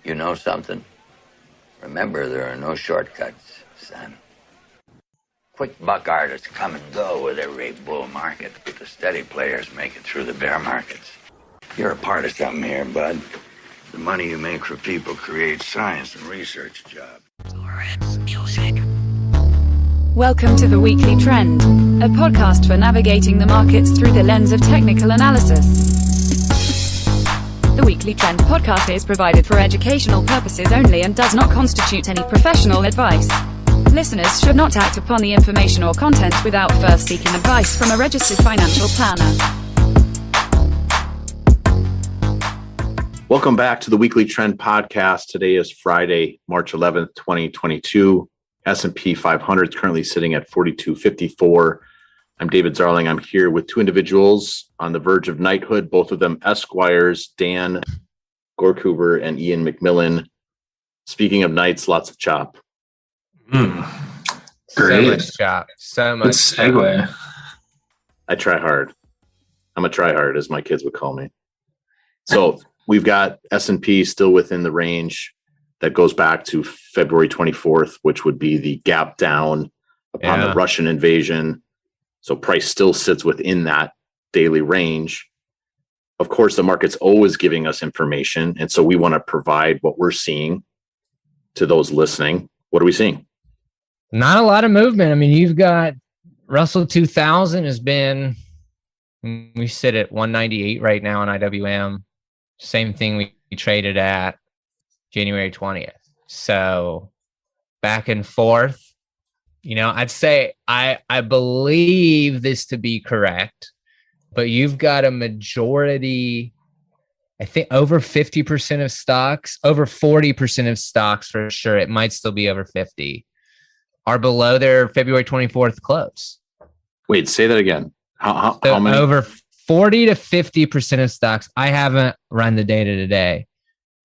You know something? Remember, there are no shortcuts, son. Quick buck artists come and go with every bull market, but the steady players make it through the bear markets. You're a part of something here, bud. The money you make for people creates science and research jobs. Welcome to The Weekly Trend, a podcast for navigating the markets through the lens of technical analysis. The Weekly Trend podcast is provided for educational purposes only and does not constitute any professional advice. Listeners should not act upon the information or content without first seeking advice from a registered financial planner. Welcome back to the Weekly Trend podcast. Today is Friday, March 11th, 2022. S&P 500 is currently sitting at 4254. I'm David Zarling. I'm here with two individuals on the verge of knighthood, both of them Esquires, Dan Gorkuber and Ian McMillan. Speaking of knights, lots of chop. Great. So much chop. So much segue. I try hard. I'm a tryhard, as my kids would call me. So we've got S&P still within the range that goes back to February 24th, which would be the gap down upon the Russian invasion. So price still sits within that daily range. Of course, the market's always giving us information. And so we want to provide what we're seeing to those listening. What are we seeing? Not a lot of movement. I mean, you've got Russell 2000 has been, we sit at 198 right now on IWM. Same thing we traded at January 20th. So back and forth. You know, I'd say I believe this to be correct, but you've got a majority, I think over 50% of stocks, over 40% of stocks for sure, it might still be over 50, are below their February 24th close. Wait, say that again. How many? Over 40 to 50% of stocks, I haven't run the data today,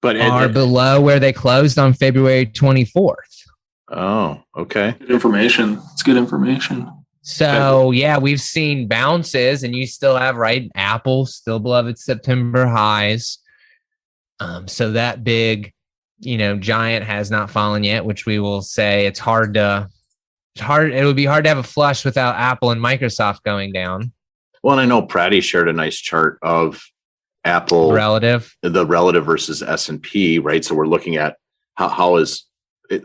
but are below where they closed on February 24th. Oh, okay. Good information. It's good information. So, yeah, we've seen bounces, and you still have, right, Apple still below its September highs. So that big, giant has not fallen yet, which we will say it would be hard to have a flush without Apple and Microsoft going down. Well, and I know Pratty shared a nice chart of Apple the relative versus S&P, right? So we're looking at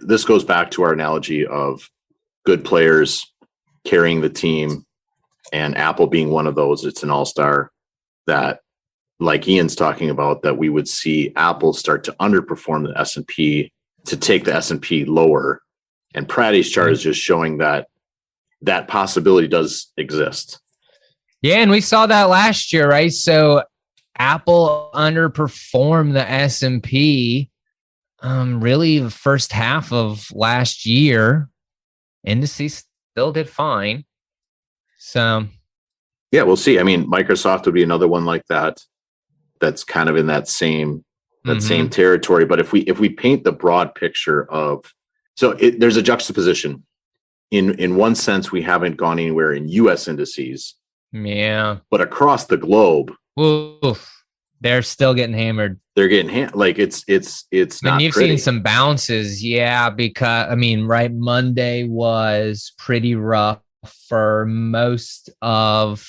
this goes back to our analogy of good players carrying the team, and Apple being one of those. It's an all-star that, like Ian's talking about, that we would see Apple start to underperform the S&P to take the S&P lower. And Pratty's chart is just showing that possibility does exist. Yeah, and we saw that last year, right? So Apple underperformed the S&P really the first half of last year. Indices still did fine. So yeah, we'll see. I mean, Microsoft would be another one like that. That's kind of in that same territory. But if we paint the broad picture of, there's a juxtaposition. In one sense, we haven't gone anywhere in U.S. indices. Yeah, but across the globe, they're still getting hammered. They're getting like it's not. You've pretty. seen some bounces, yeah. Because right, Monday was pretty rough for most of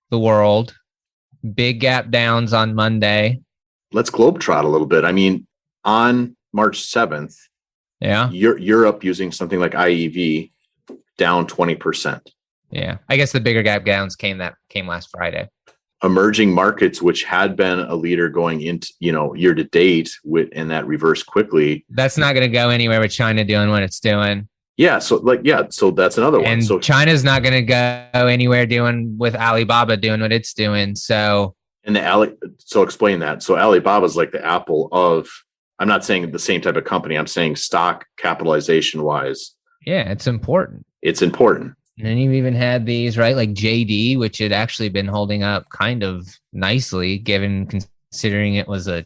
the world. Big gap downs on Monday. Let's globetrot a little bit. I mean, on March 7th, Europe using something like IEV down 20%. Yeah, I guess the bigger gap downs came last Friday. Emerging markets, which had been a leader going into year to date, and that reversed quickly. That's not going to go anywhere with China doing what it's doing. Yeah, so that's another one. And so China's not going to go anywhere doing with Alibaba doing what it's doing. So explain that. So Alibaba's like the Apple of. I'm not saying the same type of company. I'm saying stock capitalization wise. Yeah, it's important. It's important. And then you've even had these, right, like JD, which had actually been holding up kind of nicely, considering it was a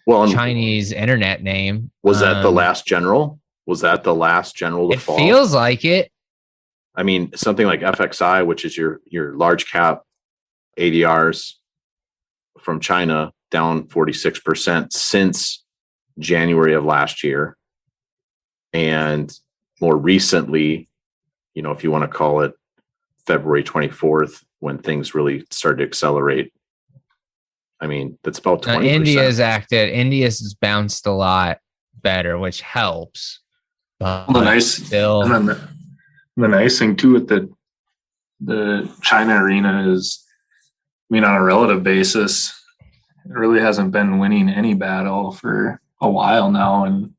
Chinese internet name. Was that the last general? To fall? It feels like it. I mean, something like FXI, which is your large cap ADRs from China, down 46% since January of last year. And more recently, if you want to call it February 24th, when things really started to accelerate. I mean, that's about 20%. India's has bounced a lot better, which helps. Well, the nice thing too with the China arena is, I mean, on a relative basis, it really hasn't been winning any battle for a while now, and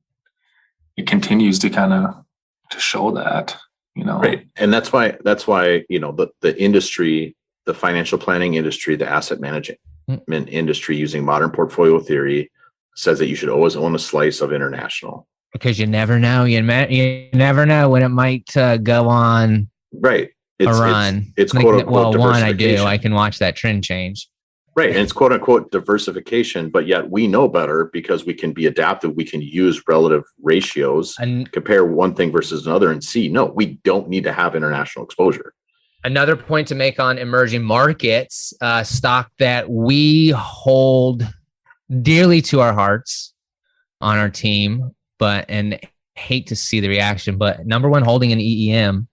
it continues to kind of to show that, Right. And that's why the industry, the financial planning industry, the asset management industry using modern portfolio theory says that you should always own a slice of international. Because you never know. You never know when it might go on right. A run. It's quote unquote one I do. I can watch that trend change. Right. And it's quote unquote diversification, but yet we know better because we can be adaptive. We can use relative ratios and compare one thing versus another and see, no, we don't need to have international exposure. Another point to make on emerging markets, stock that we hold dearly to our hearts on our team, and hate to see the reaction, but number one holding in EEM,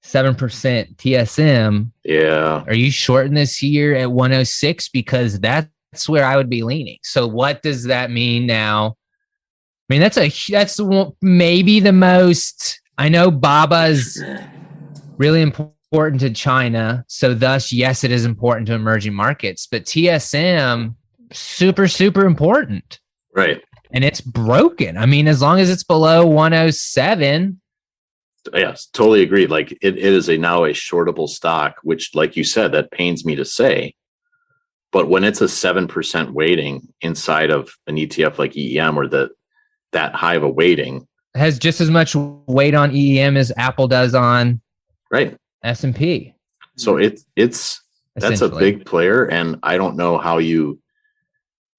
7% TSM. Yeah. Are you shorting this year at 106? Because that's where I would be leaning. So what does that mean now? I mean, that's maybe the most, I know BABA's really important to China. So thus, yes, it is important to emerging markets, but TSM, super, super important. Right. And it's broken. I mean, as long as it's below 107. Yes, totally agreed. Like it is now a shortable stock, which, like you said, that pains me to say. But when it's a 7% weighting inside of an ETF like EEM or that high of a weighting, it has just as much weight on EEM as Apple does on S&P. So that's a big player, and I don't know how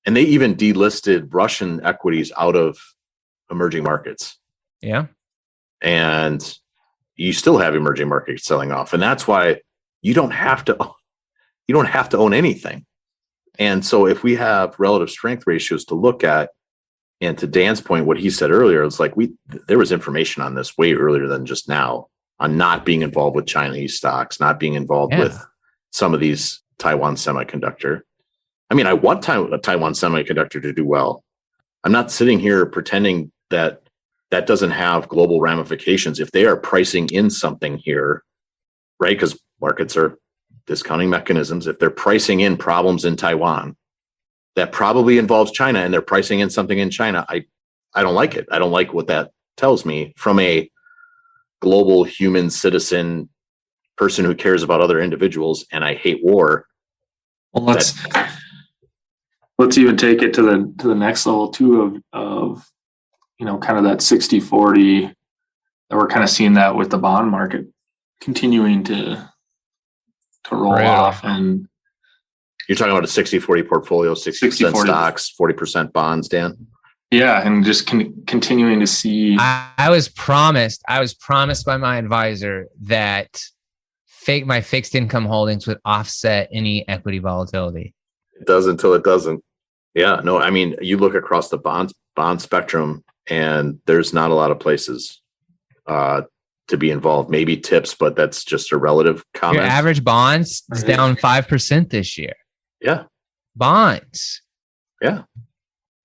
and they even delisted Russian equities out of emerging markets. Yeah. And you still have emerging markets selling off. And that's why you don't have to own anything. And so if we have relative strength ratios to look at, and to Dan's point, what he said earlier, it's like there was information on this way earlier than just now on not being involved with Chinese stocks, not being involved with some of these Taiwan Semiconductor. I mean, I want Taiwan Semiconductor to do well. I'm not sitting here pretending that doesn't have global ramifications. If they are pricing in something here, right? Because markets are discounting mechanisms. If they're pricing in problems in Taiwan, that probably involves China, and they're pricing in something in China. I don't like it. I don't like what that tells me from a global human citizen person who cares about other individuals, and I hate war. Well, let's even take it to the next level too of kind of that 60-40 that we're kind of seeing that with the bond market continuing to roll off. And you're talking about a 60-40 portfolio, 60% stocks, 40% bonds, Dan? Yeah. And just continuing to see. I was promised by my advisor that my fixed income holdings would offset any equity volatility. It does until it doesn't. Yeah, no, I mean, you look across the bond spectrum, and there's not a lot of places to be involved. Maybe tips, but that's just a relative comment. Your average bonds is down 5% this year. Yeah. Bonds. Yeah.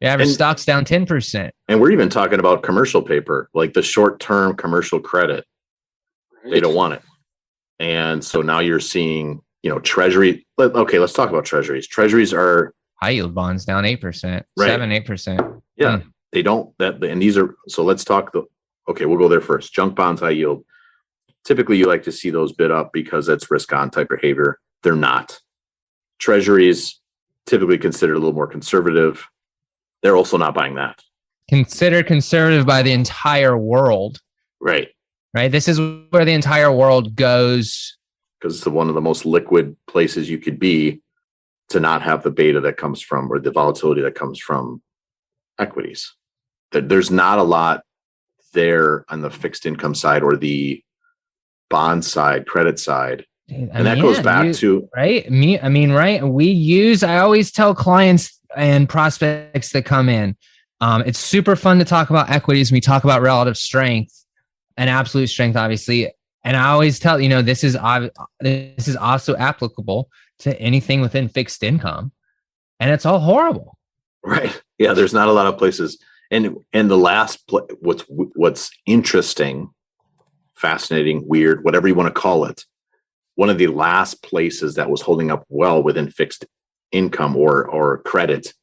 Your average stock's down 10%. And we're even talking about commercial paper, like the short-term commercial credit. Right. They don't want it. And so now you're seeing, Treasury. Okay, let's talk about treasuries. Treasuries are high yield bonds down 8%, right. 7-8%. Yeah. They don't and these are, so let's talk we'll go there first. Junk bonds, high yield. Typically you like to see those bid up because that's risk on type behavior. They're not. Treasuries typically considered a little more conservative. They're also not buying that. Considered conservative by the entire world. Right. Right. This is where the entire world goes. Because it's one of the most liquid places you could be to not have the beta that comes from, or the volatility that comes from equities. There's not a lot there on the fixed income side or the bond side, credit side. And that goes back to right. Right. I always tell clients and prospects that come in, It's super fun to talk about equities. We talk about relative strength and absolute strength, obviously. And I always tell, this is also applicable to anything within fixed income. And it's all horrible. Right. Yeah. There's not a lot of places. And the last, what's interesting, fascinating, weird, whatever you want to call it, one of the last places that was holding up well within fixed income or credit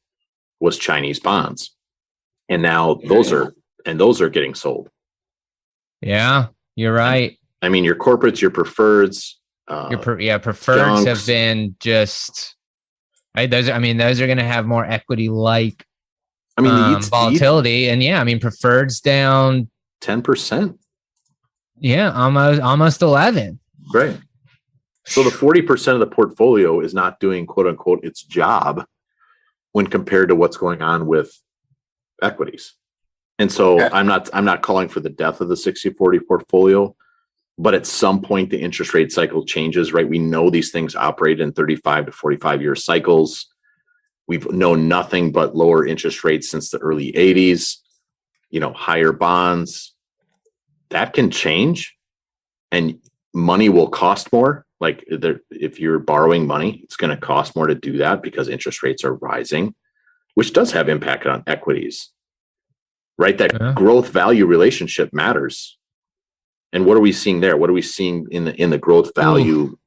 was Chinese bonds. And now those are getting sold. Yeah, you're right. I mean, your corporates, your preferreds, preferreds have been just right. Those are going to have more equity like volatility, and preferreds down 10%. Yeah, almost 11. Right. So the 40% of the portfolio is not doing quote unquote its job when compared to what's going on with equities. And so I'm not calling for the death of the 60-40 portfolio, but at some point the interest rate cycle changes, right? We know these things operate in 35 to 45 year cycles. We've known nothing but lower interest rates since the early 80s, higher bonds. That can change, and money will cost more. Like if you're borrowing money, it's going to cost more to do that because interest rates are rising, which does have impact on equities, right? That growth value relationship matters. And what are we seeing there? What are we seeing in the growth value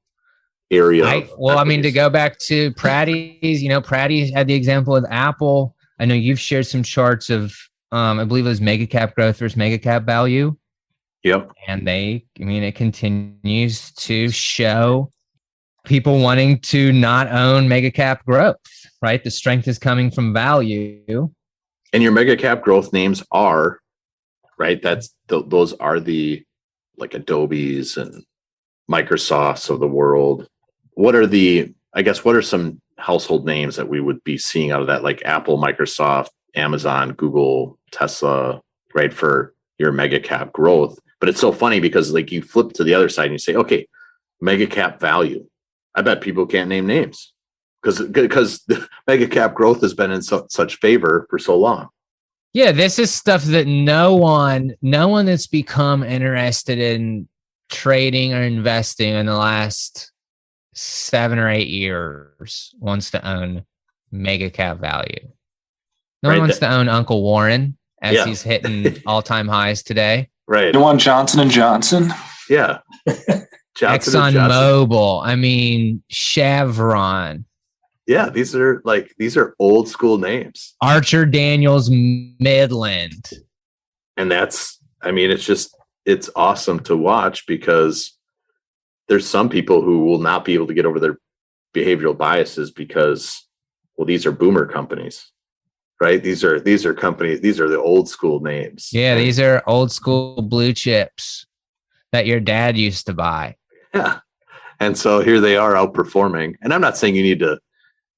area? To go back to Pratty's, Pratty had the example with Apple. I know you've shared some charts of, I believe it was mega cap growth versus mega cap value. Yep. And it continues to show people wanting to not own mega cap growth, right? The strength is coming from value. And your mega cap growth names are, right? Those are the like Adobe's and Microsofts of the world. What are some household names that we would be seeing out of that? Like Apple, Microsoft, Amazon, Google, Tesla, right? For your mega cap growth. But it's so funny because like you flip to the other side and you say, okay, mega cap value. I bet people can't name names because the mega cap growth has been in such favor for so long. Yeah, this is stuff that no one that's become interested in trading or investing in the last 7 or 8 years wants to own mega cap value. No one wants to own Uncle Warren as he's hitting all-time highs today. Right. You want Johnson & Johnson? Yeah. ExxonMobil. Chevron. Yeah, these are old school names. Archer Daniels Midland. And it's awesome to watch because there's some people who will not be able to get over their behavioral biases because, these are boomer companies. Right. These are companies. These are the old school names. Yeah. These are old school blue chips that your dad used to buy. Yeah. And so here they are outperforming. And I'm not saying you need to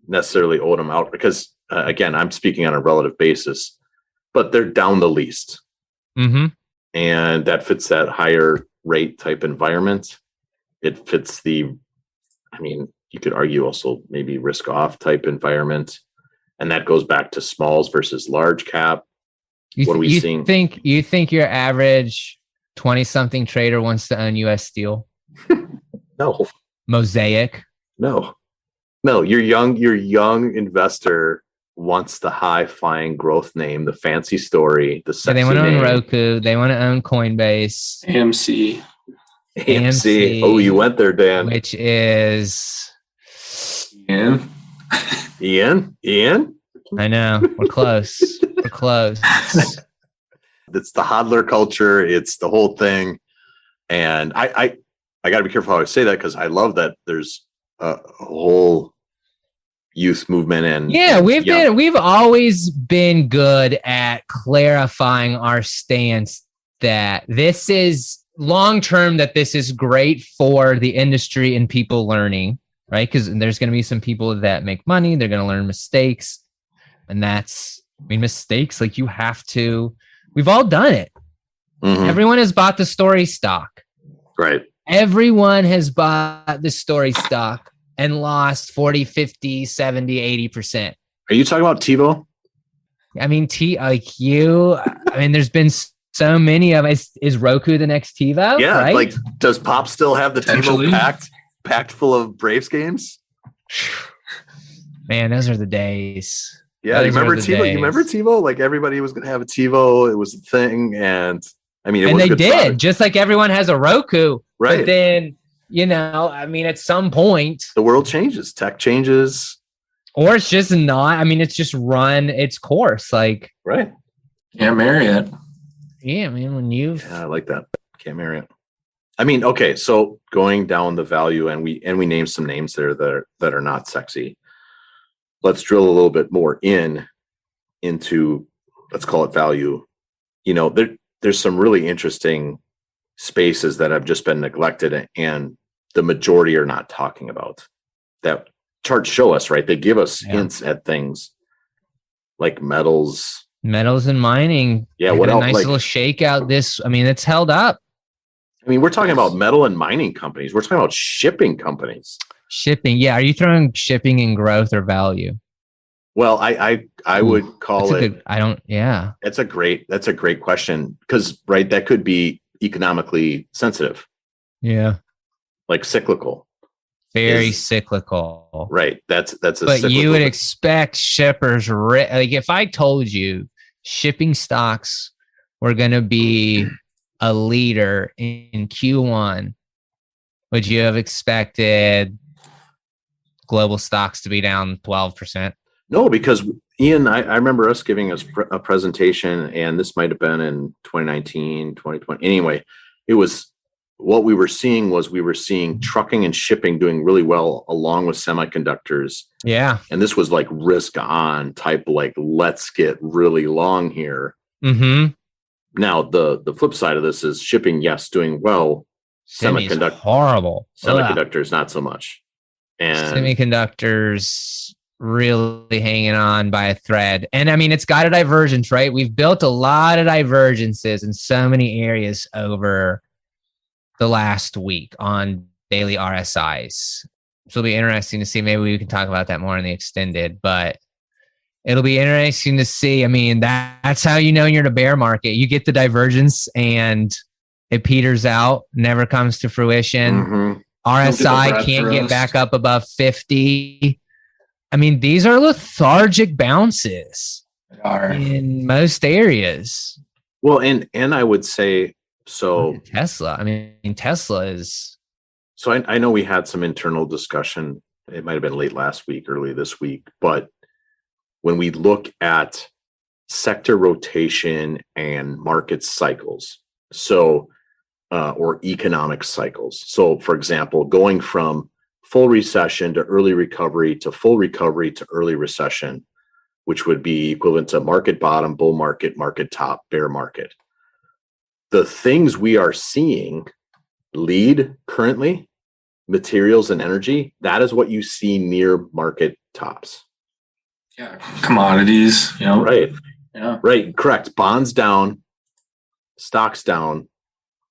necessarily own them out because again, I'm speaking on a relative basis, but they're down the least. Mm-hmm. And that fits that higher rate type environment. It fits you could argue also maybe risk off type environment. And that goes back to smalls versus large cap. What are we seeing? You think your average 20-something trader wants to own U.S. Steel? No. Mosaic? No. Your young investor wants the high-flying growth name, the fancy story, the sexy they want to name. own Roku. They want to own Coinbase. AMC. Oh, you went there, Dan. Which is... Ian? I know. We're close. We're close. It's the hodler culture. It's the whole thing. And I got to be careful how I say that because I love that there's a whole youth movement. And we've always been good at clarifying our stance that this is long-term, that this is great for the industry and people learning. Right? Because there's going to be some people that make money. They're going to learn mistakes. And mistakes, like we've all done it. Mm-hmm. Everyone has bought the story stock. Right. Everyone has bought the story stock and lost 40, 50, 70, 80%. Are you talking about TiVo? I mean, there's been so many of us. Is Roku the next TiVo? Yeah. Right? Like, does Pop still have the TiVo packed full of Braves games? Man, those are the days. Yeah, you remember TiVo? You remember TiVo? Like, everybody was going to have a TiVo. It was a thing, and I mean, they did product. Just like everyone has a Roku, right? But then, I mean, at some point, the world changes, tech changes, or it's just not. I mean, it's just run its course, like right. Can't marry it. Yeah, man. I like that. Can't marry it. I mean, okay, so going down the value, and we named some names there that are not sexy. Let's drill a little bit more into, let's call it value. There's some really interesting spaces that have just been neglected, and the majority are not talking about. That charts show us, right? They give us hints at things like metals and mining. Yeah, what else? Nice little shakeout. It's held up. I mean, we're talking about metal and mining companies. We're talking about shipping companies. Shipping, yeah. Are you throwing shipping in growth or value? Well, I would call it. That's a great question, because right, that could be economically sensitive. Yeah, like cyclical. Very cyclical. Right. That's a. But you would expect shippers, like if I told you shipping stocks were going to be a leader in Q1, would you have expected global stocks to be down 12%? No, because Ian, I remember us giving us a presentation, and this might have been in 2019, 2020. Anyway, it was what we were seeing trucking and shipping doing really well along with semiconductors. Yeah. And this was like risk on type, like, let's get really long here. Mm-hmm. Now, the flip side of this is shipping, yes, doing well. Semiconductors, horrible. Semiconductors, not so much. And semiconductors really hanging on by a thread. And I mean, it's got a divergence, right? We've built a lot of divergences in so many areas over the last week on daily RSIs. So it'll be interesting to see. Maybe we can talk about that more in the extended, but it'll be interesting to see. I mean, that's how you know you're in a bear market. You get the divergence and it peters out, never comes to fruition. Mm-hmm. RSI can't get back up above 50. I mean, these are lethargic bounces in most areas. Well, and I would say, so Tesla. I mean, Tesla is. So I know we had some internal discussion. It might have been late last week, early this week. But when we look at sector rotation and market cycles, or economic cycles. So, for example, going from full recession to early recovery to full recovery to early recession, which would be equivalent to market bottom, bull market, market top, bear market. The things we are seeing lead currently, materials and energy, that is what you see near market tops. Yeah, commodities, Right. Yeah. Right, correct. Bonds down, stocks down,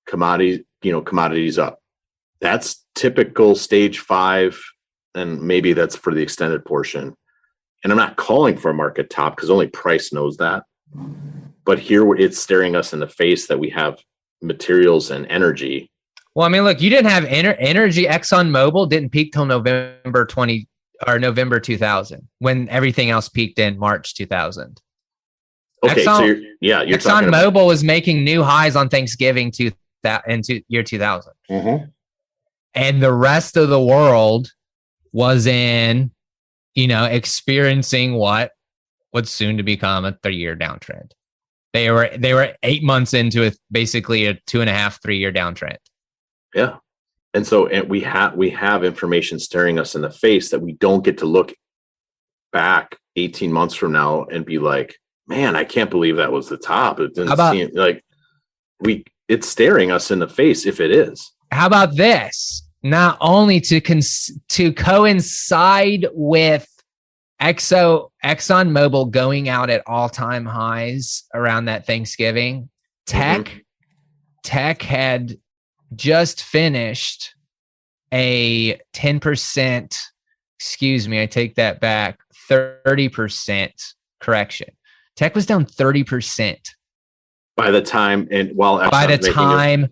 commodities up. That's typical stage 5, and maybe that's for the extended portion. And I'm not calling for a market top because only price knows that. But here it's staring us in the face that we have materials and energy. Well, I mean, look, you didn't have energy. ExxonMobil didn't peak till November 2000, when everything else peaked in March 2000. Okay, so you're ExxonMobil was making new highs on Thanksgiving into year 2000. Mm-hmm. And the rest of the world was in, experiencing what would soon to become a 3-year downtrend. They were 8 months into basically a 2.5, 3-year downtrend. Yeah. And so we have information staring us in the face that we don't get to look back 18 months from now and be like, man, I can't believe that was the top. It didn't seem like it's staring us in the face if it is. How about this? Not only to coincide with ExxonMobil going out at all-time highs around that Thanksgiving, Tech had just finished a 10%, excuse me, I take that back, 30% correction. Tech was down 30% by the time, and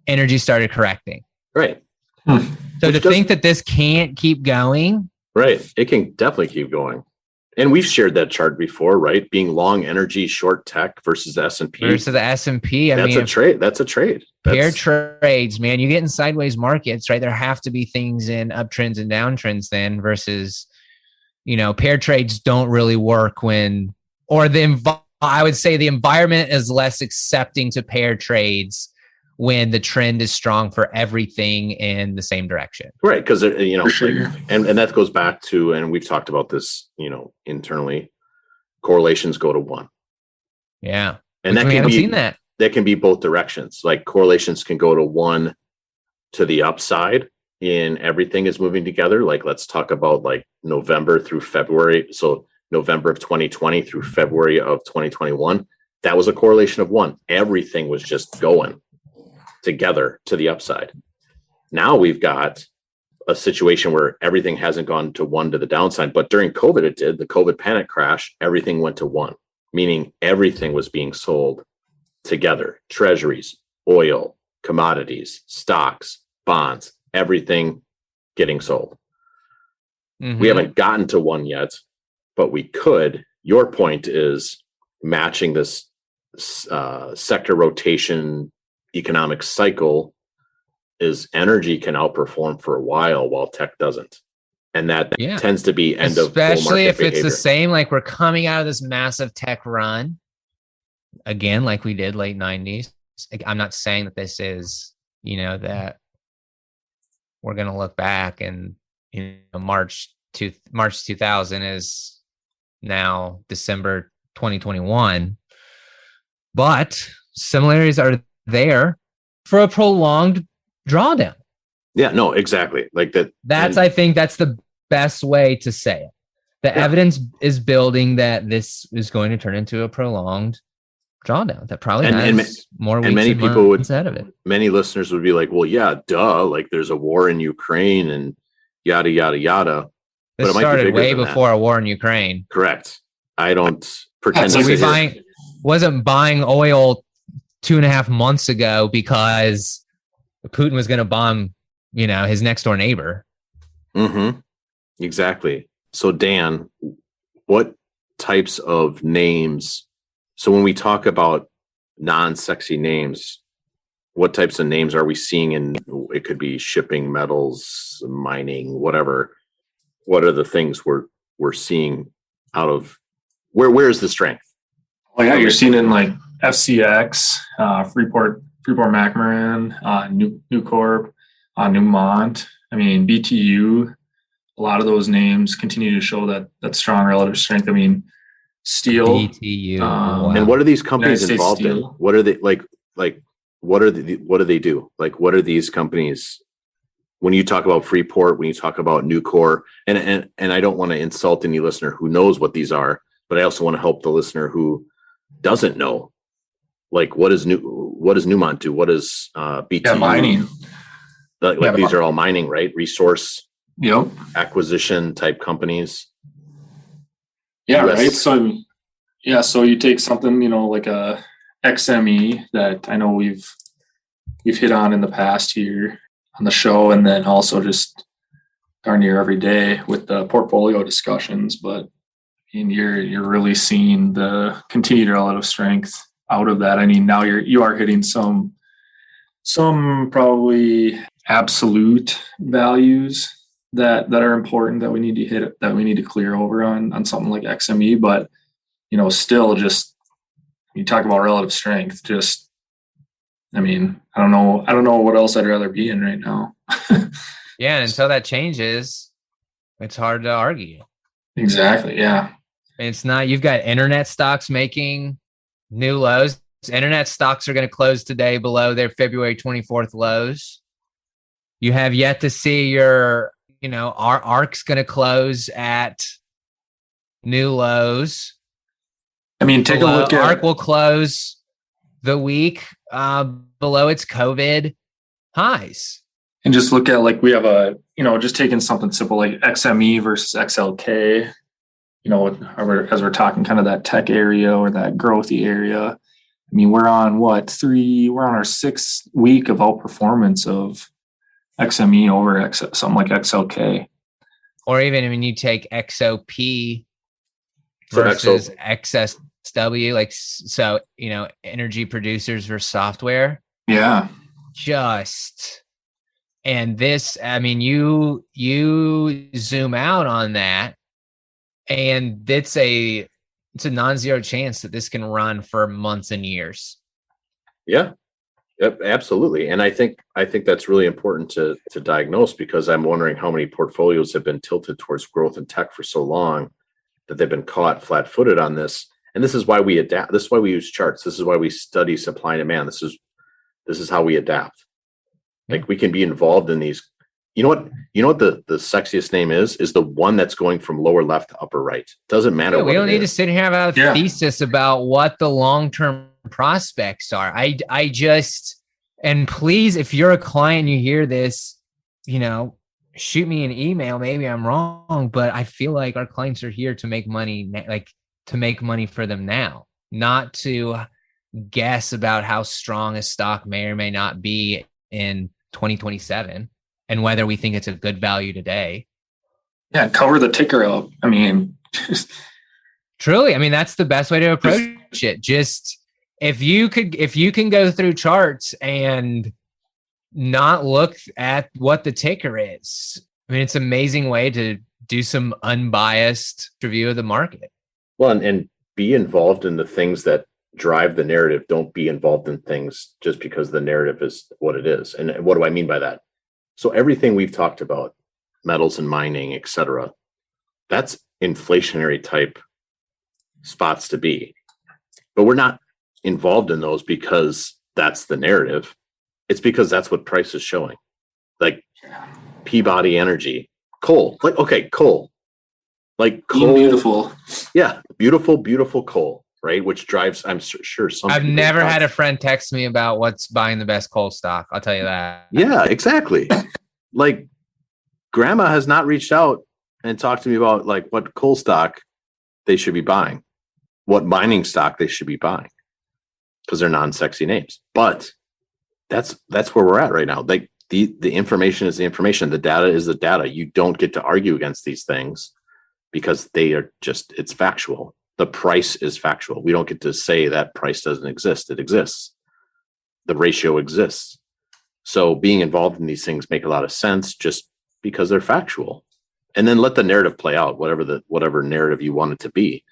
energy started correcting. Right. So to think that this can't keep going. Right. It can definitely keep going. And we've shared that chart before, right? Being long energy, short tech versus the S&P. Versus the S&P. That's a trade. That's a trade. Pair trades, man. You get in sideways markets, right? There have to be things in uptrends and downtrends then versus, pair trades don't really work I would say the environment is less accepting to pair trades when the trend is strong for everything in the same direction. Right. Because, sure. and that goes back to, and we've talked about this, internally, correlations go to 1. Yeah. And we haven't seen that. That can be both directions. Like correlations can go to 1 to the upside in everything is moving together. Like, let's talk about like November through February. So November of 2020 through February of 2021, that was a correlation of 1. Everything was just going together to the upside. Now we've got a situation where everything hasn't gone to 1 to the downside, but during COVID, it did. The COVID panic crash, everything went to 1, meaning everything was being sold together. Treasuries, oil, commodities, stocks, bonds, everything getting sold. Mm-hmm. We haven't gotten to 1 yet, but we could. Your point is matching this sector rotation economic cycle is energy can outperform for a while tech doesn't. And that tends to be end of bull market especially if behavior. It's the same, like we're coming out of this massive tech run again, like we did late 90s. I'm not saying that this is, that we're going to look back and, March 2000 is now December 2021, but similarities are there for a prolonged drawdown. Yeah, no, exactly. Like that. I think that's the best way to say it. The evidence is building that this is going to turn into a prolonged drawdown that probably has more weeks and many people would ahead of it. Many listeners would be like, well, yeah, duh. Like there's a war in Ukraine and yada, yada, yada. This started way before a war in Ukraine. Correct. I don't pretend to wasn't buying oil 2.5 months ago because Putin was going to bomb, his next door neighbor. Mm-hmm. Exactly. So Dan, what types of names? So when we talk about non-sexy names, what types of names are we seeing in? It could be shipping, metals, mining, whatever. What are the things we're seeing out of where is the strength? Well, yeah, you're seeing in like FCX, Freeport McMoran, Nucor, Newmont. I mean, BTU. A lot of those names continue to show that strong relative strength. I mean, steel. BTU. And what are these companies involved in? What are they like? What do they do? Like, what are these companies? When you talk about Freeport, when you talk about Nucor, and I don't want to insult any listener who knows what these are, but I also want to help the listener who doesn't know. Like, what does Newmont do? What does BTU? Yeah, mining. These are all mining, right? Resource. Yep. Acquisition type companies. Yeah, right. So you take something, like a XME that I know we've hit on in the past here on the show, and then also just darn near every day with the portfolio discussions. But I mean, you're really seeing the continued relative strength out of that. I mean, now you are hitting some probably absolute values that are important that we need to hit, that we need to clear over on something like XME. But still, just you talk about relative strength. Just, I mean, I don't know what else I'd rather be in right now. Yeah, and until that changes, it's hard to argue. Exactly. Yeah. It's not. You've got internet stocks making new lows. Internet stocks are going to close today below their February 24th lows. You have yet to see your, our ARC's going to close at new lows. I mean, take a look at ARC will close the week below its COVID highs. And just look at, like, we have just taking something simple like XME versus XLK. as we're talking kind of that tech area or that growthy area, I mean, we're on our 6th week of outperformance of XME over something like XLK. Or even when you take XOP versus XSW, like, so, energy producers versus software. Yeah. And this, I mean, you zoom out on that, and it's a non-zero chance that this can run for months and years. Yeah. Yep, absolutely. And I think that's really important to diagnose, because I'm wondering how many portfolios have been tilted towards growth and tech for so long that they've been caught flat-footed on this. And this is why we adapt. This is why we use charts. This is why we study supply and demand. This is how we adapt. Yeah. Like, we can be involved in these. You know what the sexiest name is the one that's going from lower left to upper right. Doesn't matter. We don't need to sit here and have a thesis about what the long-term prospects are. I just, and please, if you're a client, you hear this, shoot me an email. Maybe I'm wrong, but I feel like our clients are here to make money, like to make money for them now, not to guess about how strong a stock may or may not be in 2027 and whether we think it's a good value today. Yeah, cover the ticker up. I mean, truly, I mean, that's the best way to approach it. Just if you can go through charts and not look at what the ticker is, I mean, it's an amazing way to do some unbiased review of the market. Well, and be involved in the things that drive the narrative. Don't be involved in things just because the narrative is what it is. And what do I mean by that? So everything we've talked about, metals and mining, et cetera, that's inflationary type spots to be. But we're not involved in those because that's the narrative. It's because that's what price is showing. Like Peabody Energy, coal. Like, okay, coal. Like coal. Beautiful. Yeah, beautiful coal, right? Which drives, I'm sure some. I've never had a friend text me about what's buying the best coal stock. I'll tell you that. Yeah, exactly. Like, grandma has not reached out and talked to me about like what coal stock they should be buying, what mining stock they should be buying, because they're non-sexy names. But that's where we're at right now. Like the information is the information. The data is the data. You don't get to argue against these things because they are just, it's factual. The price is factual. We don't get to say that price doesn't exist. It exists. The ratio exists. So being involved in these things make a lot of sense just because they're factual. And then let the narrative play out, whatever narrative you want it to be.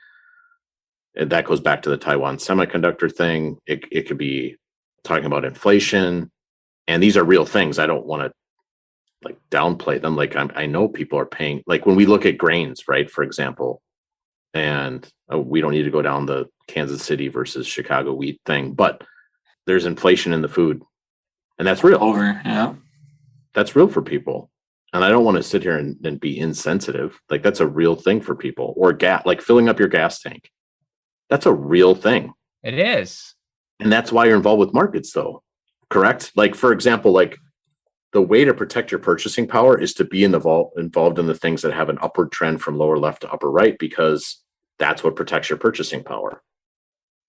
And that goes back to the Taiwan semiconductor thing. It could be talking about inflation, and these are real things. I don't want to like downplay them. Like I know people are paying, like when we look at grains, right, for example, and we don't need to go down the Kansas City versus Chicago wheat thing, but there's inflation in the food, and that's real. Yeah, that's real for people. And I don't want to sit here and be insensitive. Like that's a real thing for people. Or gas, like filling up your gas tank. That's a real thing. It is. And that's why you're involved with markets, though. Correct? Like, for example, like the way to protect your purchasing power is to be involved in the things that have an upward trend from lower left to upper right, because that's what protects your purchasing power.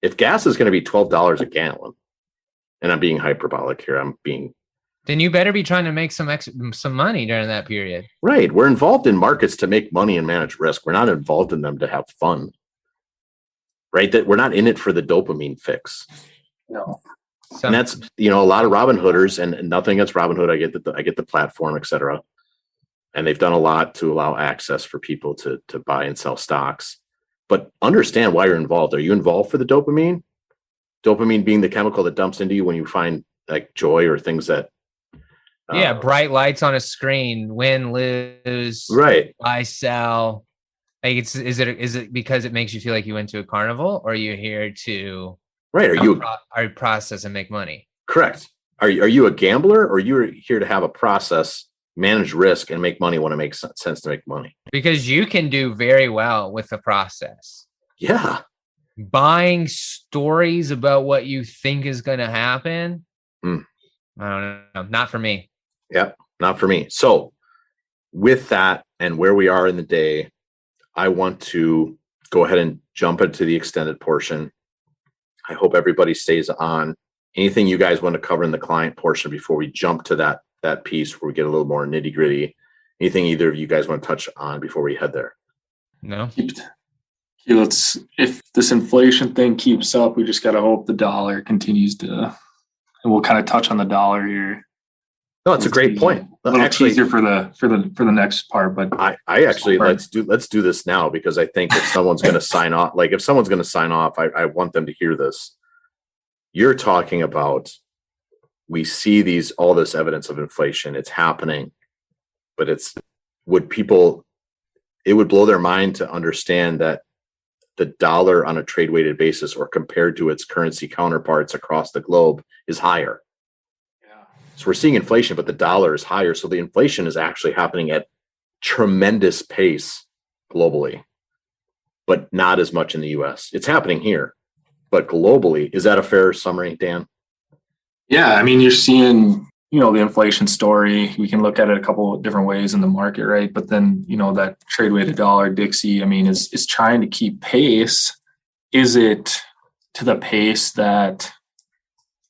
If gas is going to be $12 a gallon, and I'm being hyperbolic here, then you better be trying to make some money during that period. Right. We're involved in markets to make money and manage risk. We're not involved in them to have fun. Right? That we're not in it for the dopamine fix. No. And that's, a lot of Robin Hooders, and nothing against Robin Hood. I get the platform, et cetera. And they've done a lot to allow access for people to buy and sell stocks. But understand why you're involved. Are you involved for the dopamine? Dopamine being the chemical that dumps into you when you find like joy or things that bright lights on a screen, win, lose, right, buy, sell. Like is it because it makes you feel like you went to a carnival, or are you here to process and make money? Correct. Are you a gambler, or you're here to have a process, manage risk, and make money when it makes sense to make money? Because you can do very well with the process. Yeah. Buying stories about what you think is going to happen. I don't know. Not for me. Yep. Not for me. So with that and where we are in the day, I want to go ahead and jump into the extended portion. I hope everybody stays on. Anything you guys want to cover in the client portion before we jump to that piece where we get a little more nitty gritty? Anything either of you guys want to touch on before we head there? No. If this inflation thing keeps up, we just got to hope the dollar continues to, and we'll kind of touch on the dollar here. No, it's a great point. Actually, teaser for the next part, but I actually let's do this now, because I think if someone's going to sign off, I want them to hear this. You're talking about, we see all this evidence of inflation. It's happening, but it would blow their mind to understand that the dollar on a trade weighted basis or compared to its currency counterparts across the globe is higher. Yeah. So we're seeing inflation, but the dollar is higher. So the inflation is actually happening at tremendous pace globally, but not as much in the US. It's happening here, but globally. Is that a fair summary, Dan? Yeah. I mean, you're seeing, the inflation story. We can look at it a couple of different ways in the market, right? But then, that trade weighted dollar, Dixie, I mean, is trying to keep pace. Is it to the pace that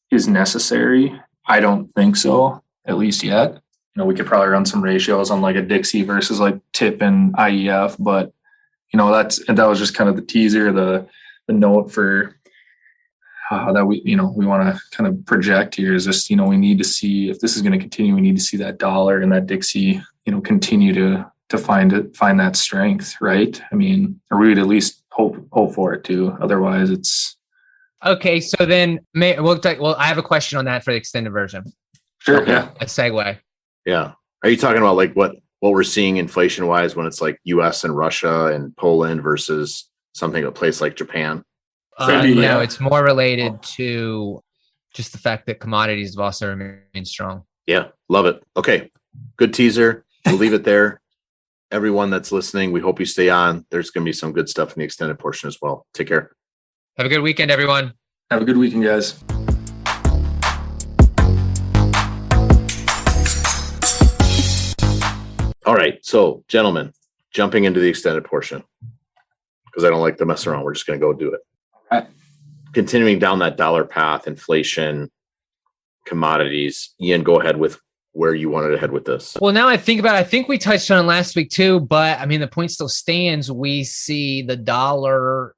is necessary? I don't think so, at least yet. We could probably run some ratios on like a Dixie versus like TIP and IEF, but that was just kind of the teaser, the note for that we want to kind of project here is just, we need to see if this is going to continue. We need to see that dollar and that Dixie, continue to find that strength, right? I mean, or we would at least hope for it too. Otherwise, it's okay. So then, I have a question on that for the extended version. Sure. Okay. Yeah. A segue. Yeah. Are you talking about like what we're seeing inflation wise when it's like US and Russia and Poland versus a place like Japan? No, it's more related to just the fact that commodities have also remained strong. Yeah, love it. Okay, good teaser. We'll leave it there. Everyone that's listening, we hope you stay on. There's going to be some good stuff in the extended portion as well. Take care. Have a good weekend, everyone. Have a good weekend, guys. All right, so gentlemen, jumping into the extended portion, because I don't like to mess around. We're just going to go do it. Continuing down that dollar path, inflation, commodities. Ian, go ahead with where you wanted to head with this. Well, now I think about it, I think we touched on it last week too, but I mean, the point still stands. We see the dollar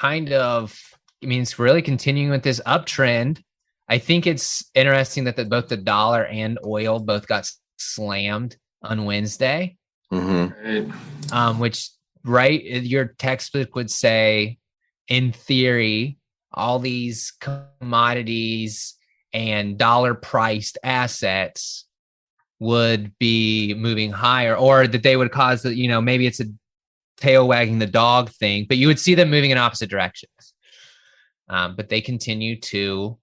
it's really continuing with this uptrend. I think it's interesting that both the dollar and oil both got slammed on Wednesday. Mm-hmm. Which, right, your textbook would say, in theory, all these commodities and dollar priced assets would be moving higher, or that they would cause maybe it's a tail wagging the dog thing, but you would see them moving in opposite directions. But they continue to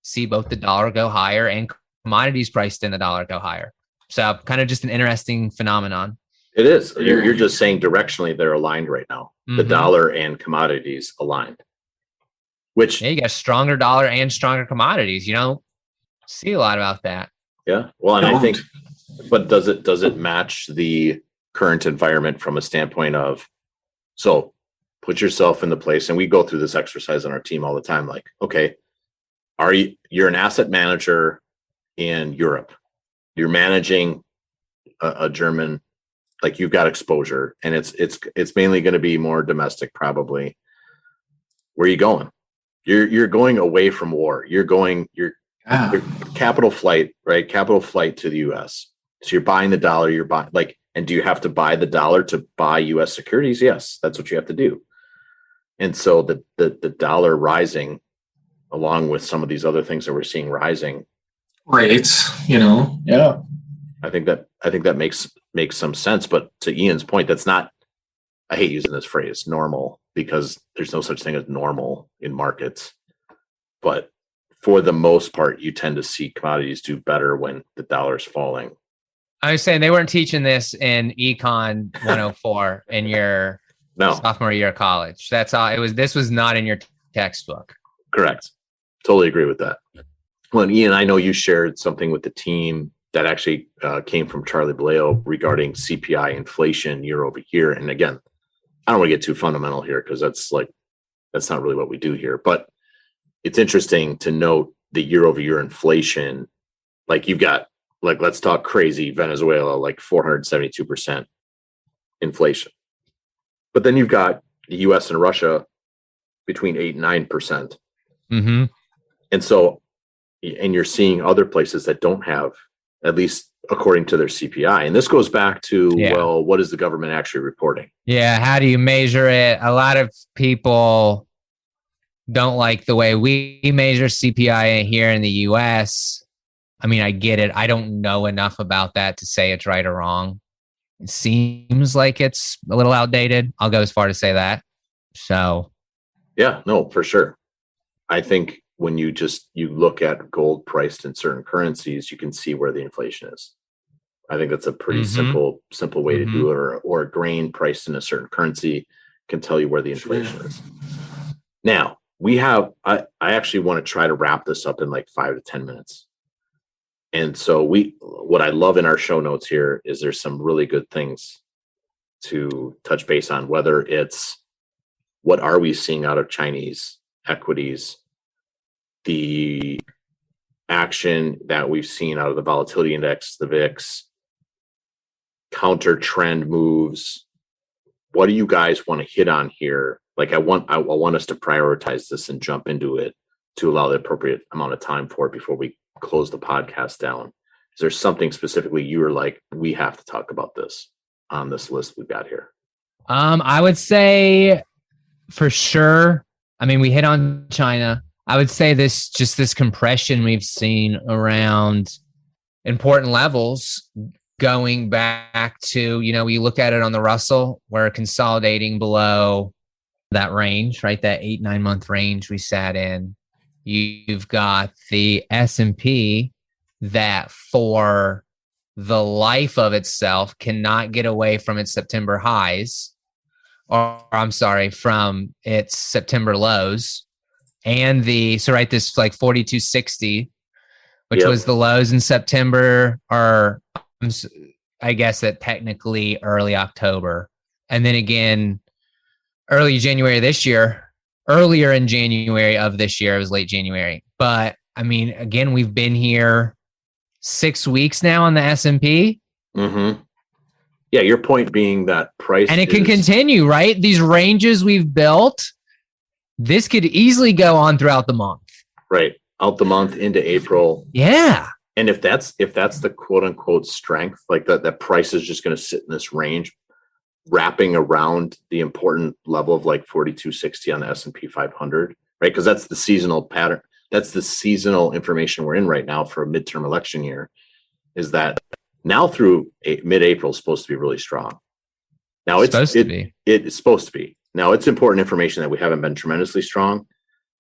see both the dollar go higher and commodities priced in the dollar go higher. So kind of just an interesting phenomenon. It is. You're just saying directionally they're aligned right now. Mm-hmm. The dollar and commodities aligned. Which you got stronger dollar and stronger commodities. You don't see a lot about that. Yeah. Well, and I think, but does it match the current environment from a standpoint of, so put yourself in the place, and we go through this exercise on our team all the time. Like, okay, you're an asset manager in Europe. You're managing a German, like you've got exposure, and it's mainly going to be more domestic, probably. Where are you going? You're going away from war. You're capital flight, right? Capital flight to the US. So you're buying the dollar, and do you have to buy the dollar to buy US securities? Yes, that's what you have to do. And so the dollar rising, along with some of these other things that we're seeing rising, rates, yeah. I think that makes some sense. But to Ian's point, that's not, I hate using this phrase, normal, because there's no such thing as normal in markets. But for the most part, you tend to see commodities do better when the dollar's falling. I was saying they weren't teaching this in Econ 104 in your sophomore year of college. That's all it was. This was not in your textbook. Correct. Totally agree with that. Well, Ian, I know you shared something with the team that actually came from Charlie Bleo regarding CPI inflation year over year. And again, I don't want to get too fundamental here because that's not really what we do here. But it's interesting to note the year over year inflation. Like you've got, like, let's talk crazy Venezuela, like 472% inflation. But then you've got the US and Russia between 8 and 9%. Mm-hmm. And so, and you're seeing other places that don't have, at least according to their CPI. And this goes back to, well, what is the government actually reporting? Yeah. How do you measure it? A lot of people don't like the way we measure CPI here in the US. I mean, I get it. I don't know enough about that to say it's right or wrong. It seems like it's a little outdated. I'll go as far to say that. So, yeah, no, for sure. I think when you look at gold priced in certain currencies, you can see where the inflation is. I think that's a pretty simple way to do it. Or a grain priced in a certain currency can tell you where the inflation is. Now, I actually want to try to wrap this up in like 5 to 10 minutes. And so what I love in our show notes here is there's some really good things to touch base on, whether it's what are we seeing out of Chinese equities, the action that we've seen out of the volatility index, the VIX, counter trend moves. What do you guys want to hit on here? Like I want us to prioritize this and jump into it to allow the appropriate amount of time for it before we close the podcast down. Is there something specifically you were like, we have to talk about this on this list we've got here? I would say for sure. I mean, we hit on China. I would say this compression we've seen around important levels going back to, you look at it on the Russell, we're consolidating below that range, right? That 8-9 month range we sat in. You've got the S&P that for the life of itself cannot get away from its September highs, from its September lows. And this like 4260, which was the lows in September, or I guess that technically early October. And then again, earlier in January of this year, it was late January. But I mean, again, we've been here 6 weeks now on the S&P. Mm-hmm. Yeah, your point being that price, and it can continue, right? These ranges we've built, this could easily go on throughout the month. Right, out the month into April. Yeah, and if that's the quote unquote strength, like that price is just going to sit in this range, wrapping around the important level of like 4260 on the S&P 500, right? Because that's the seasonal pattern. That's the seasonal information we're in right now for a midterm election year, is that now through mid-April is supposed to be really strong. Now it's supposed to be. Now it's important information that we haven't been tremendously strong,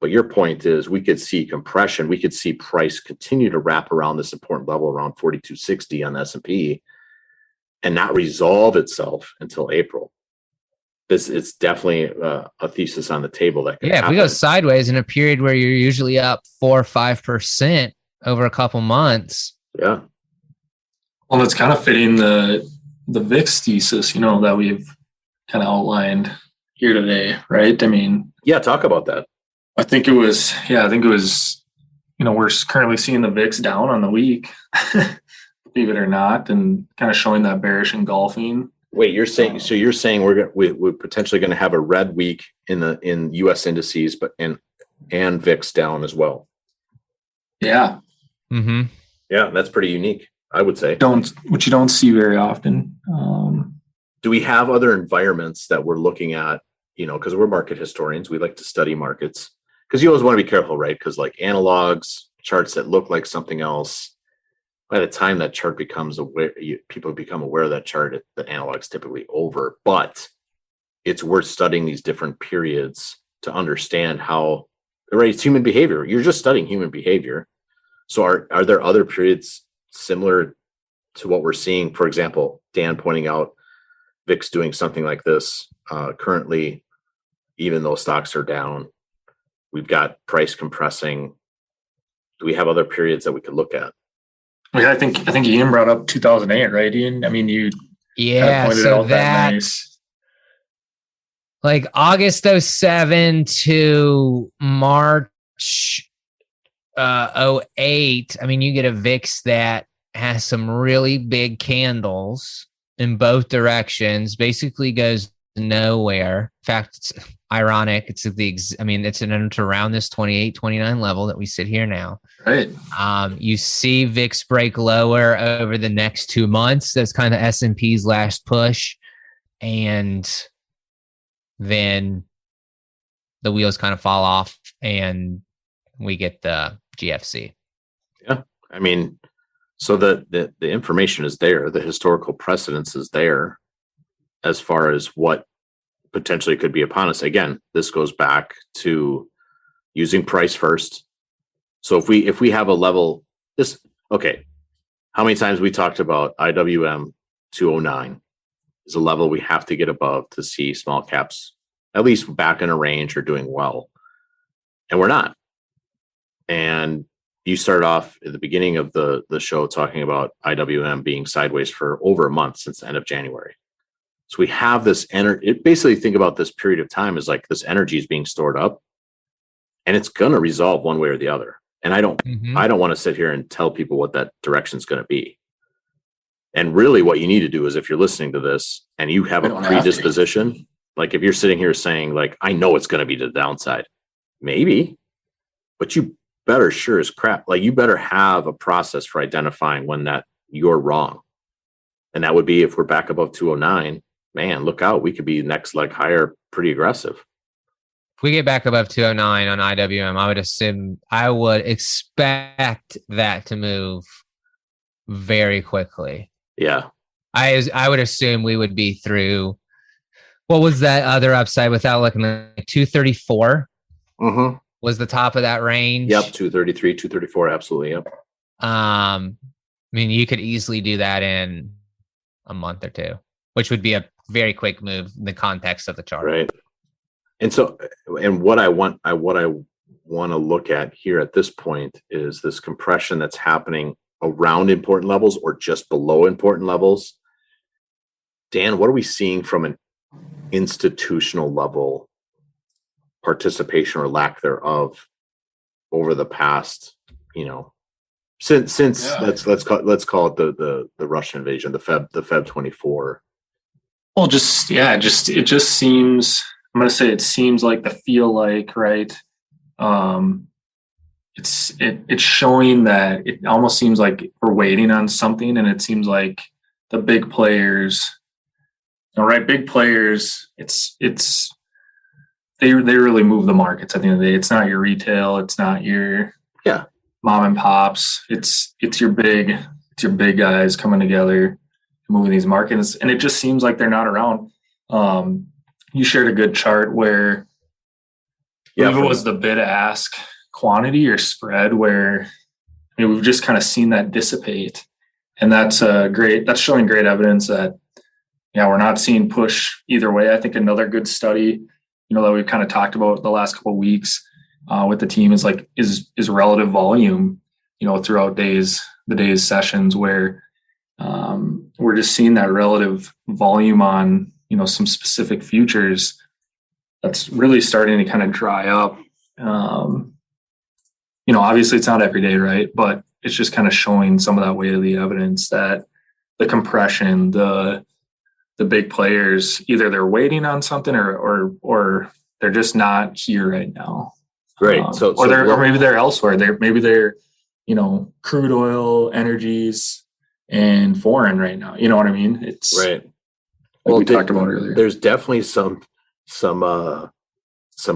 but your point is we could see compression. We could see price continue to wrap around this important level around 4260 on the S&P and not resolve itself until April. It's definitely a thesis on the table that can happen. If we go sideways in a period where you're usually up 4 or 5% over a couple months. Yeah. Well, it's kind of fitting the VIX thesis, that we've kind of outlined here today, right? I mean, yeah, talk about that. I think it was, we're currently seeing the VIX down on the week, believe it or not, and kind of showing that bearish engulfing. Wait, you're saying we're potentially going to have a red week in U.S. indices, but and VIX down as well. Yeah. Mm-hmm. Yeah, that's pretty unique, I would say. Which you don't see very often. Do we have other environments that we're looking at? Because we're market historians, we like to study markets. Because you always want to be careful, right? Because like analogs, charts that look like something else, by the time that chart becomes aware, people become aware of that chart, the analog's typically over. But it's worth studying these different periods to understand how, right? It's human behavior. You're just studying human behavior. So are there other periods similar to what we're seeing? For example, Dan pointing out VIX doing something like this currently, even though stocks are down, we've got price compressing. Do we have other periods that we could look at? Yeah, I think Ian brought up 2008, right, Ian? I mean, you pointed out that nice. like August '07 to March 08. I mean, you get a VIX that has some really big candles in both directions, basically goes nowhere. In fact, it's ironic. It's around this 28, 29 level that we sit here now. Right. You see VIX break lower over the next 2 months. That's kind of S&P's last push. And then the wheels kind of fall off and we get the GFC. Yeah. I mean, so the information is there. The historical precedence is there as far as what potentially could be upon us. Again, this goes back to using price first. So if we have a level, how many times we talked about IWM 209 is a level we have to get above to see small caps at least back in a range or doing well. And we're not. And you started off at the beginning of the show talking about IWM being sideways for over a month since the end of January. So we have this energy. Basically, think about this period of time as like this energy is being stored up, and it's going to resolve one way or the other. And I don't want to sit here and tell people what that direction is going to be. And really, what you need to do is, if you're listening to this and you have a predisposition, like if you're sitting here saying, like, I know it's going to be to the downside, maybe, but you better sure as crap, like you better have a process for identifying when that you're wrong. And that would be if we're back above 209, man, look out. We could be next leg higher, pretty aggressive. If we get back above 209 on IWM, I would expect that to move very quickly. Yeah. I would assume we would be through, what was that other upside without looking at 234? Mm-hmm. Was the top of that range. Yep, 233, 234, absolutely, yep. I mean, you could easily do that in a month or two, which would be a very quick move in the context of the chart. Right. And so, and what I want to look at here at this point is this compression that's happening around important levels or just below important levels. Dan, what are we seeing from an institutional level participation or lack thereof over the past, since let's call it the Russian invasion, the Feb 24. Well, it just seems, I'm going to say it seems like the feel like, right. It's showing that it almost seems like we're waiting on something, and it seems like the big players, big players, they really move the markets at the end of the day. It's not your retail, it's not your mom and pops. It's your big guys coming together, moving these markets, and it just seems like they're not around. You shared a good chart where it was the bid ask quantity or spread where we've just kind of seen that dissipate, and that's showing great evidence that we're not seeing push either way. I think another good study that we've kind of talked about the last couple of weeks with the team is relative volume, throughout the day's sessions where we're just seeing that relative volume on, some specific futures that's really starting to kind of dry up. Obviously it's not every day, right? But it's just kind of showing some of that weight of the evidence that the compression, the big players, either they're waiting on something or they're just not here right now. Great. Or maybe they're elsewhere. They're crude oil, energies, and foreign right now. You know what I mean? It's right. Like we talked about earlier. There's definitely some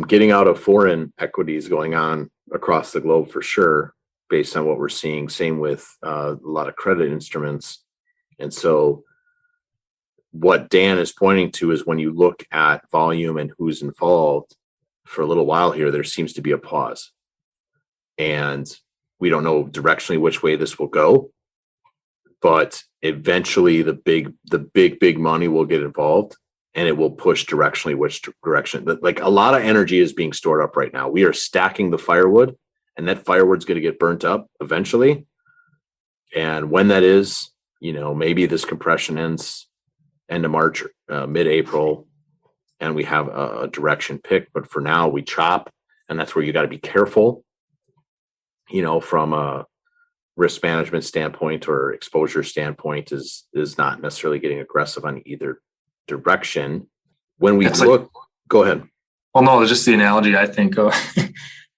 getting out of foreign equities going on across the globe for sure, based on what we're seeing. Same with a lot of credit instruments. And so what Dan is pointing to is when you look at volume and who's involved, for a little while here, there seems to be a pause. And we don't know directionally which way this will go, but eventually the big money will get involved and it will push directionally which direction. Like a lot of energy is being stored up right now. We are stacking the firewood, and that firewood's going to get burnt up eventually. And when that is, maybe this compression ends end of March, mid-April, and we have a direction pick. But for now, we chop, and that's where you got to be careful, from a risk management standpoint or exposure standpoint is not necessarily getting aggressive on either direction. When we go ahead. Well, no, just the analogy I think of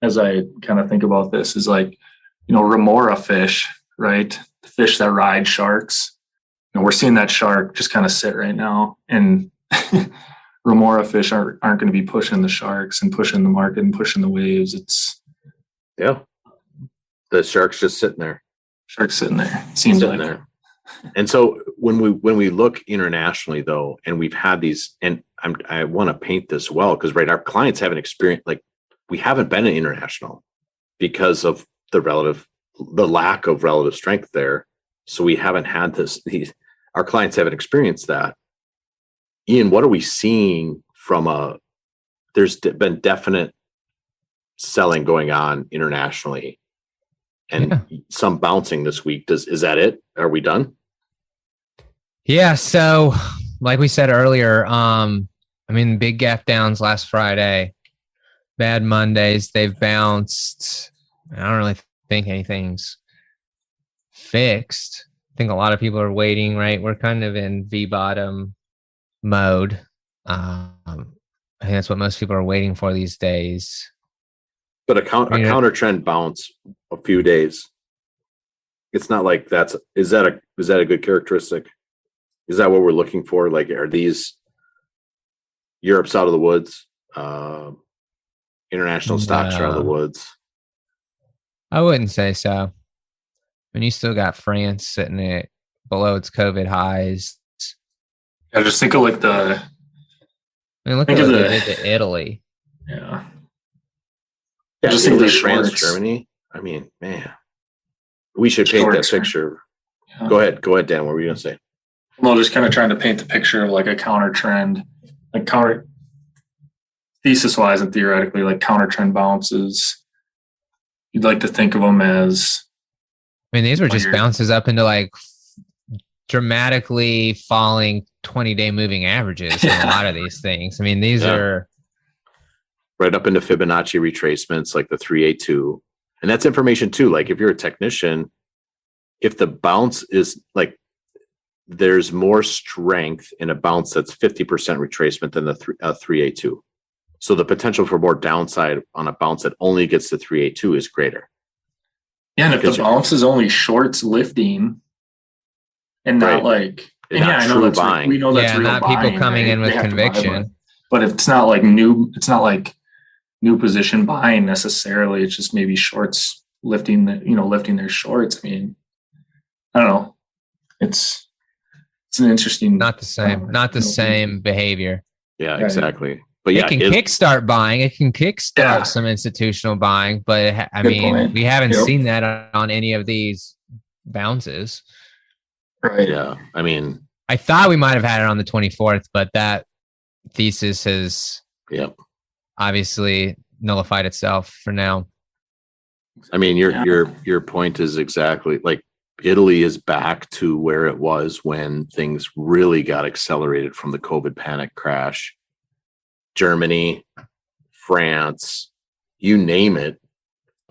as I kind of think about this is like, remora fish, right? The fish that ride sharks. We're seeing that shark just kind of sit right now, and remora fish aren't going to be pushing the sharks and pushing the market and pushing the waves. The shark's just sitting there. Shark's sitting there. Seems like there. And so when we look internationally though, and we've had these, and I want to paint this well, because our clients haven't experienced, we haven't been international because of the lack of relative strength there. So we haven't had our clients haven't experienced that. Ian, what are we seeing there's been definite selling going on internationally and some bouncing this week. Is that it? Are we done? Yeah. So like we said earlier, big gap downs last Friday, bad Mondays, they've bounced. I don't really think anything's fixed. I think a lot of people are waiting, right? We're kind of in V-bottom mode. I think that's what most people are waiting for these days. But a counter trend bounce a few days. It's not like is that a good characteristic? Is that what we're looking for? Like, are these Europe's out of the woods? International stocks are out of the woods. I wouldn't say so. You still got France sitting at below its COVID highs. I just think of look at what they did to Italy. Yeah. I just think of France, Germany. Man, we should paint that picture. Yeah. Go ahead, Dan. What were you going to say? Well, just kind of trying to paint the picture of like a counter trend, like counter thesis wise and theoretically, like counter trend bounces. You'd like to think of them as. These were just bounces up into like dramatically falling 20-day moving averages in a lot of these things. These are right up into Fibonacci retracements like the 382. And that's information too. Like if you're a technician, if the bounce is like, there's more strength in a bounce that's 50% retracement than the 382. So the potential for more downside on a bounce that only gets to 382 is greater. Yeah, and if the bounce is only shorts lifting and not like, and I know that's buying. We know that's real not buying, people coming in with conviction. But if it's not like new position buying necessarily. It's just maybe shorts lifting their shorts. I don't know. It's an interesting, not the same behavior. Yeah, exactly. But yeah, it can kickstart buying. It can kickstart some institutional buying, but we haven't seen that on any of these bounces. Right. Yeah. I thought we might have had it on the 24th, but that thesis has obviously nullified itself for now. Your point is exactly like Italy is back to where it was when things really got accelerated from the COVID panic crash. Germany, France, you name it.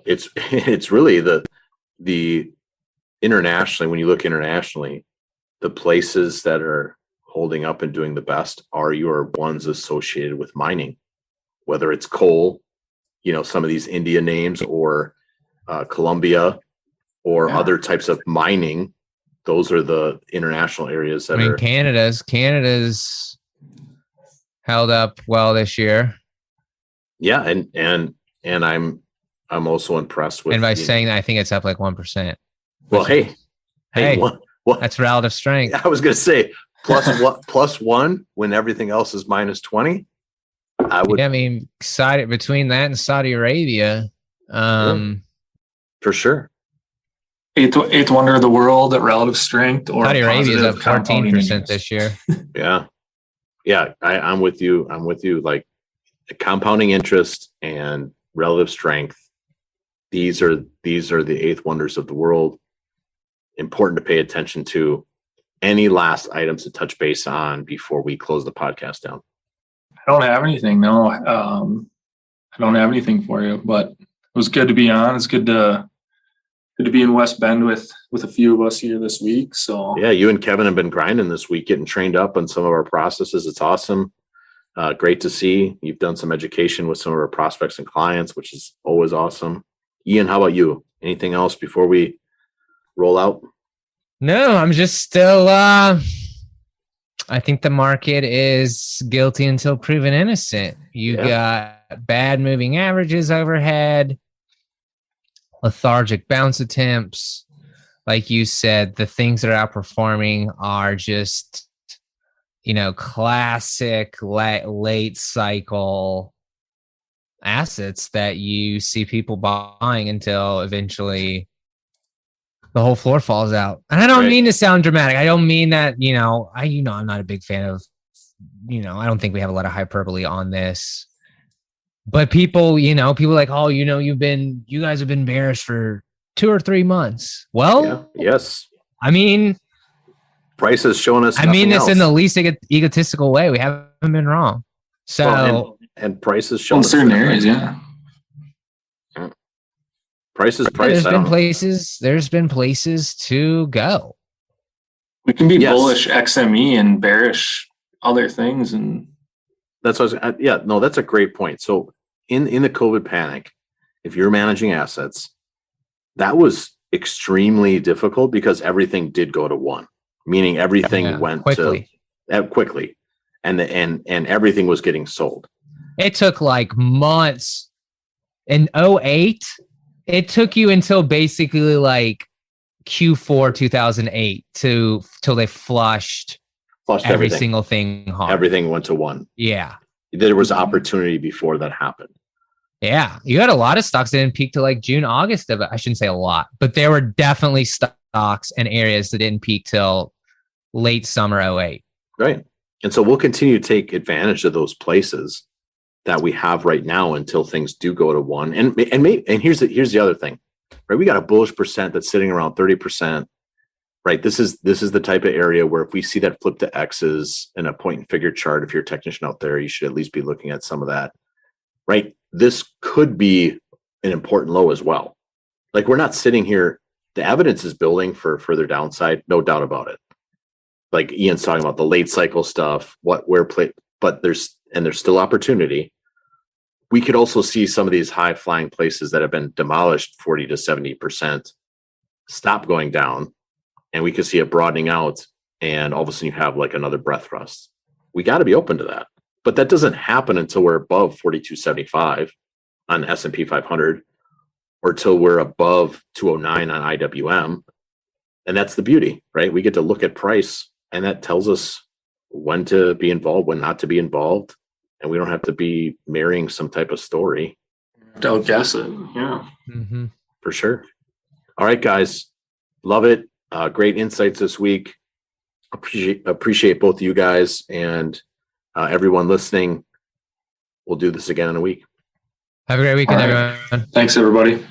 It's really the internationally, when you look internationally, the places that are holding up and doing the best are your ones associated with mining, whether it's coal, some of these India names, or Colombia, or other types of mining. Those are the international areas that are. Canada's held up well this year. Yeah, and I'm also impressed with. And by saying that, I think it's up like 1%. Well, hey, what? That's relative strength. I was going to say plus one when everything else is minus 20. I would. Yeah, between that and Saudi Arabia, for sure. Eighth wonder of the world at relative strength, or Saudi Arabia is up 14% this year. Yeah, I'm with you. Like compounding interest and relative strength. These are the eighth wonders of the world. Important to pay attention to. Any last items to touch base on before we close the podcast down? don't have anything. No, I don't have anything for you. But it was good to be on. It's good to be in West Bend with a few of us here this week. So yeah, you and Kevin have been grinding this week, getting trained up on some of our processes. It's awesome. Great to see. You've done some education with some of our prospects and clients, which is always awesome. Ian, how about you? Anything else before we roll out? No, I'm just still, I think the market is guilty until proven innocent. You got bad moving averages overhead, lethargic bounce attempts. Like you said, the things that are outperforming are just, classic late cycle assets that you see people buying until eventually the whole floor falls out. And I don't mean to sound dramatic. I don't mean that, I'm not a big fan of, I don't think we have a lot of hyperbole on this. But people like, oh, you guys have been bearish for 2 or 3 months. Well, yes. I mean, price is showing us. I mean this in the least egotistical way. We haven't been wrong. So, and price is showing in certain areas, yeah. Price is price. There's been places to go. We can be bullish XME and bearish other things, and that's what that's a great point. So in the COVID panic, if you're managing assets, that was extremely difficult because everything did go to one, meaning everything went quickly, and everything was getting sold. It took like months. In 2008, it took you until basically like Q4 2008 till they flushed every single thing hard. Everything went to one. Yeah. There was opportunity before that happened. Yeah. You had a lot of stocks that didn't peak to like June, August of it. I shouldn't say a lot, but there were definitely stocks and areas that didn't peak till late summer 2008. Right. And so we'll continue to take advantage of those places that we have right now until things do go to one. And here's the other thing, right? We got a bullish percent that's sitting around 30%, right? This is the type of area where if we see that flip to X's in a point and figure chart, if you're a technician out there, you should at least be looking at some of that, right? This could be an important low as well. Like we're not sitting here. The evidence is building for further downside, no doubt about it. Like Ian's talking about the late cycle stuff, but there's still opportunity. We could also see some of these high flying places that have been demolished 40 to 70% stop going down, and we could see it broadening out, and all of a sudden you have like another breath rust. We got to be open to that, but that doesn't happen until we're above 4275 on S&P 500 or till we're above 209 on IWM. And that's the beauty, right? We get to look at price, and that tells us when to be involved, when not to be involved. And we don't have to be marrying some type of story. Don't guess it. Yeah. Mm-hmm. For sure. All right, guys. Love it. Great insights this week. Appreciate both of you guys and everyone listening. We'll do this again in a week. Have a great weekend, everyone. Thanks, everybody.